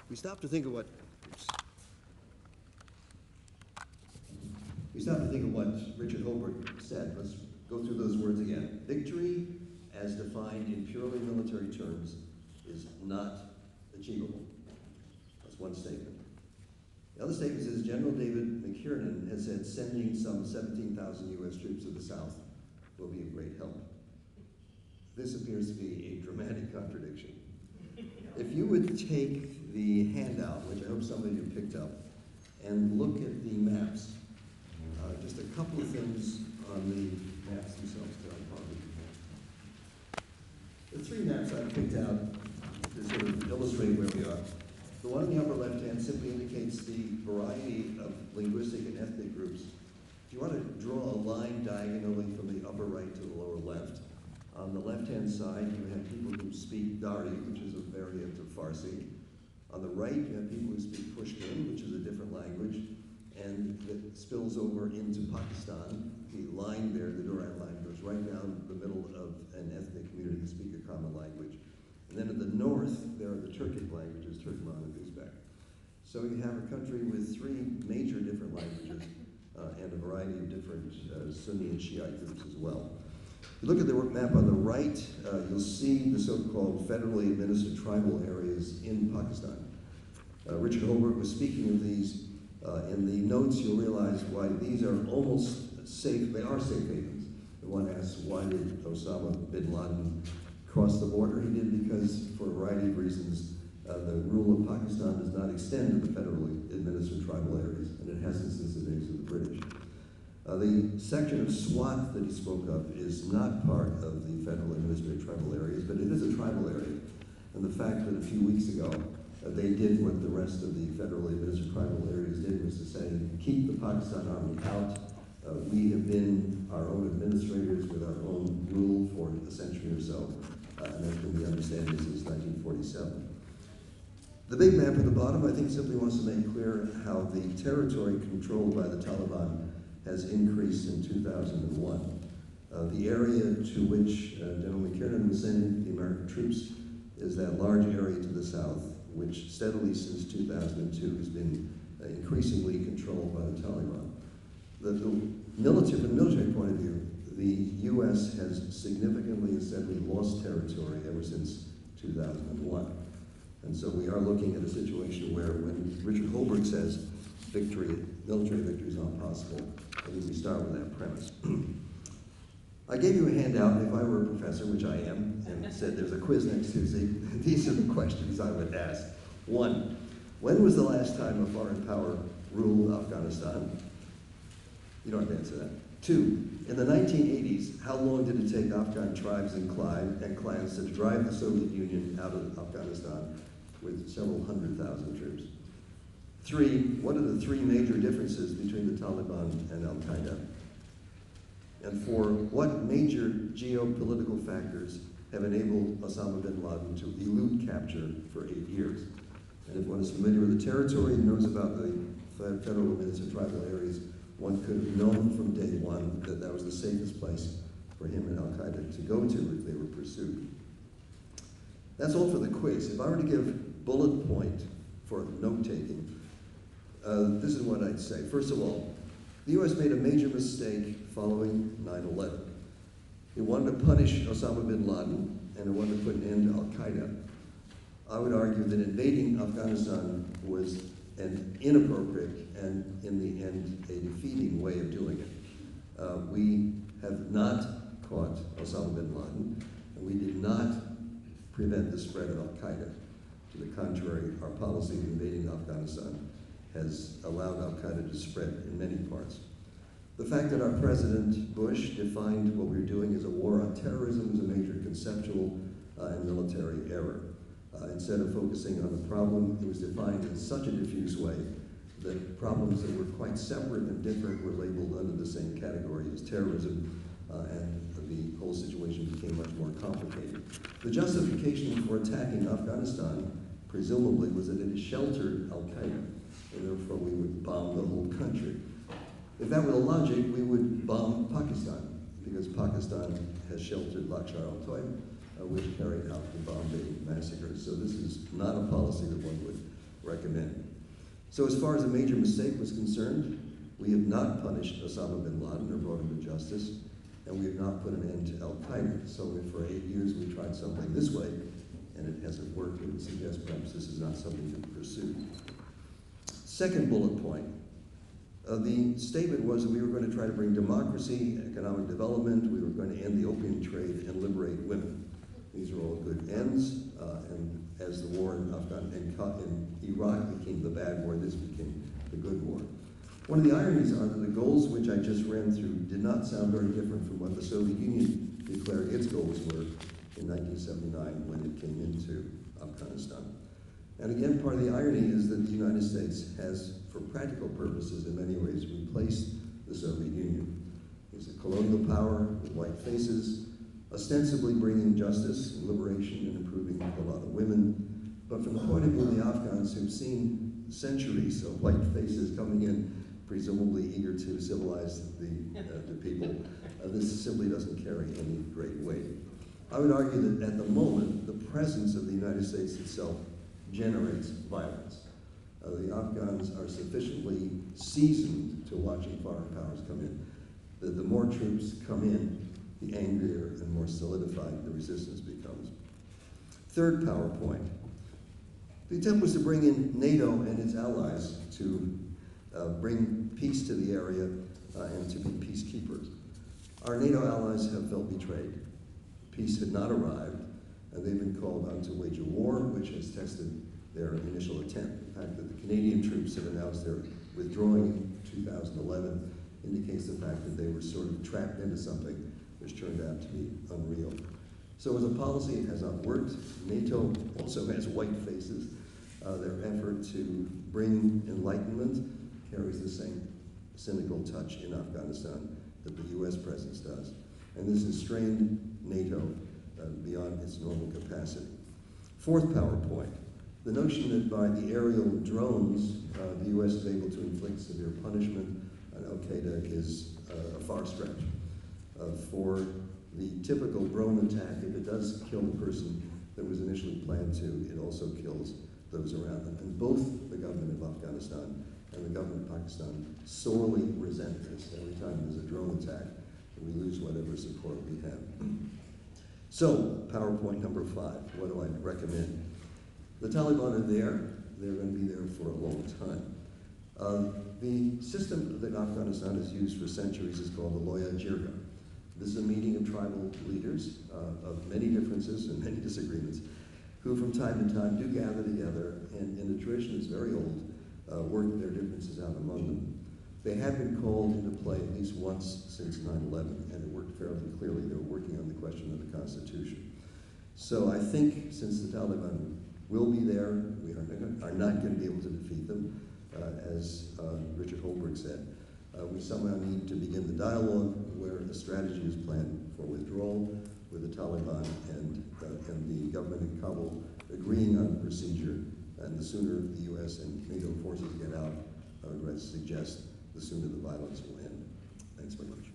We stop to think of what, Richard Holbrook said. Let's go through those words again. Victory, as defined in purely military terms, is not achievable. That's one statement. The other statement says General David McKiernan has said sending some 17,000 U.S. troops to the south will be of great help. This appears to be a dramatic contradiction. If you would take the handout, which I hope some of you picked up, and look at the maps, just a couple of things on the maps themselves that I probably have. The three maps I picked out to sort of illustrate where we are. The one in the upper left hand simply indicates the variety of linguistic and ethnic groups. If you want to draw a line diagonally from the upper right to the lower left, on the left-hand side, you have people who speak Dari, which is a variant of Farsi. On the right, you have people who speak Pushkin, which is a different language, and that spills over into Pakistan. The line there, the Durand line, goes right down the middle of an ethnic community that speak a common language. And then in the north, there are the Turkic languages, Turkmen and Uzbek. So you have a country with three major different languages and a variety of different Sunni and Shiite groups as well. If you look at the map on the right, you'll see the so-called federally administered tribal areas in Pakistan. Richard Holbrook was speaking of these. In the notes, you'll realize why these are almost safe. They are safe havens. The one asks, why did Osama bin Laden cross the border? He did because, for a variety of reasons, the rule of Pakistan does not extend to the federally administered tribal areas, and it hasn't since the days of the British. The section of Swat that he spoke of is not part of the federal administrative tribal areas, but it is a tribal area. And the fact that a few weeks ago they did what the rest of the federally administered tribal areas did was to say, keep the Pakistan Army out. We have been our own administrators with our own rule for a century or so, and that's been the understanding since 1947. The big map at the bottom, I think, simply wants to make clear how the territory controlled by the Taliban has increased in 2001. The area to which General McKiernan was sending the American troops is that large area to the south, which steadily since 2002 has been increasingly controlled by the Taliban. From a military point of view, the U.S. has significantly and steadily lost territory ever since 2001. And so we are looking at a situation where when Richard Holbrook says victory, military victory is not possible, I think we start with that premise. I gave you a handout, if I were a professor, which I am, and said there's a quiz next Tuesday. These are the questions I would ask. 1, when was the last time a foreign power ruled Afghanistan? You don't have to answer that. 2, in the 1980s, how long did it take Afghan tribes and clans to drive the Soviet Union out of Afghanistan with several 100,000 troops? 3, what are the 3 major differences between the Taliban and Al-Qaeda? And 4, what major geopolitical factors have enabled Osama bin Laden to elude capture for 8 years? And if one is familiar with the territory and knows about the federal administered tribal areas, one could have known from day one that that was the safest place for him and Al-Qaeda to go to if they were pursued. That's all for the quiz. If I were to give bullet point for note-taking, this is what I'd say. First of all, the U.S. made a major mistake following 9/11. It wanted to punish Osama bin Laden, and it wanted to put an end to Al-Qaeda. I would argue that invading Afghanistan was an inappropriate and, in the end, a defeating way of doing it. We have not caught Osama bin Laden, and we did not prevent the spread of Al-Qaeda. To the contrary, our policy of invading Afghanistan has allowed Al-Qaeda to spread in many parts. The fact that our President Bush defined what we were doing as a war on terrorism was a major conceptual and military error. Instead of focusing on the problem, it was defined in such a diffuse way that problems that were quite separate and different were labeled under the same category as terrorism, and the whole situation became much more complicated. The justification for attacking Afghanistan, presumably, was that it sheltered Al-Qaeda, and therefore we would bomb the whole country. If that were the logic, we would bomb Pakistan, because Pakistan has sheltered Lashkar-e-Taiba, which carried out the Bombay massacre. So this is not a policy that one would recommend. So as far as a major mistake was concerned, we have not punished Osama bin Laden or brought him to justice, and we have not put an end to Al-Qaeda. So if for 8 years we tried something this way, and it hasn't worked, it would suggest perhaps this is not something to pursue. Second bullet point. The statement was that we were going to try to bring democracy, economic development, we were going to end the opium trade and liberate women. These are all good ends, and as the war in Iraq became the bad war, this became the good war. One of the ironies are that the goals which I just ran through did not sound very different from what the Soviet Union declared its goals were in 1979 when it came into Afghanistan. And again, part of the irony is that the United States has, for practical purposes, in many ways, replaced the Soviet Union. It's a colonial power with white faces, ostensibly bringing justice and liberation and improving a lot of women. But from the point of view of the Afghans who've seen centuries of white faces coming in, presumably eager to civilize the people, this simply doesn't carry any great weight. I would argue that at the moment, the presence of the United States itself generates violence. The Afghans are sufficiently seasoned to watching foreign powers come in, that the more troops come in, the angrier and more solidified the resistance becomes. Third PowerPoint. The attempt was to bring in NATO and its allies to bring peace to the area and to be peacekeepers. Our NATO allies have felt betrayed. Peace had not arrived, and they've been called on to wage a war which has tested their initial attempt. The fact that the Canadian troops have announced their withdrawing in 2011 indicates the fact that they were sort of trapped into something which turned out to be unreal. So as a policy, it has not worked. NATO also has white faces. Their effort to bring enlightenment carries the same cynical touch in Afghanistan that the US presence does. And this has strained NATO beyond its normal capacity. Fourth PowerPoint. The notion that by the aerial drones, the US is able to inflict severe punishment on Al-Qaeda is a far stretch. For the typical drone attack, if it does kill the person that was initially planned to, it also kills those around them. And both the government of Afghanistan and the government of Pakistan sorely resent this. Every time there's a drone attack, we lose whatever support we have. So, PowerPoint number 5, what do I recommend? The Taliban are there. They're going to be there for a long time. The system that Afghanistan has used for centuries is called the Loya Jirga. This is a meeting of tribal leaders of many differences and many disagreements, who from time to time do gather together and in a tradition that's very old, work their differences out among them. They have been called into play at least once since 9/11, and it worked fairly clearly. They were working on the question of the Constitution. So I think since the Taliban will be there, we are not going to be able to defeat them, as Richard Holbrooke said. We somehow need to begin the dialogue where a strategy is planned for withdrawal with the Taliban and the government in Kabul agreeing on the procedure. And the sooner the US and NATO forces get out, I would suggest the sooner the violence will end. Thanks very much.